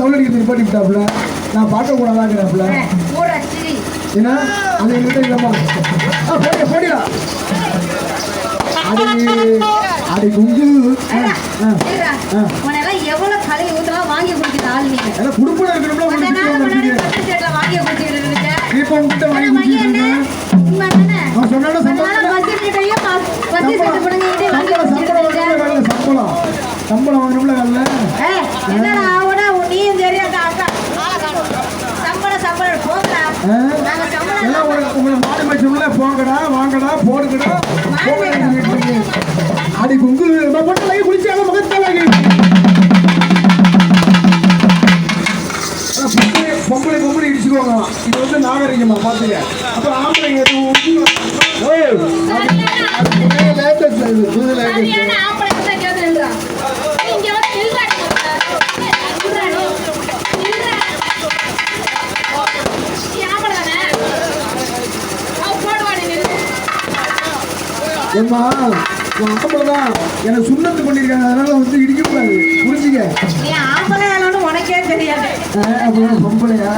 மோலடிக்கு நிப்பாட்டி விட்டாப்புல நான் பார்க்க கூடாதாங்கிறாப்புல ஏன்னா அது எங்கிட்ட இல்லம்மா போடியா போடியா அடி குஞ்சு எவ்வளவு கலை ஊத்தலாம் வாங்கி குடிக்கிற ஆள் நீங்க குடுப்பட இருக்கணும்ல வாங்கி குடிச்சிட்டு இப்போ உங்ககிட்ட வாங்கி குடிச்சிட்டு நான் சொன்னால சம்பளம் வாங்கணும்ல வேலை என்னடா ஆவனா நீயும் தெரியாத அக்கா சம்பளம் போங்கடா நாங்க சம்பளம் எல்லாம் உங்களை மாடு மேய்ச்சோம்ல போங்கடா வாங்கடா போடுங்கடா அடி குங்கு போட்டு லை குளிச்சாங்க முகத்தாங்க பொம்பளை பொம்பளை இடிச்சுக்குவாங்க இது வந்து நாகரிகமா பாத்துங்க அப்புறம் ஆம்பளைங்க ஏம்மா ஆம்பளைதான் எனக்கு சுண்ணத்து பண்ணிருக்காங்க அதனால வந்து இடிக்க கூடாது புரிஞ்சுக்க ஆம்பளை உனக்கே தெரியாது பொம்பளையா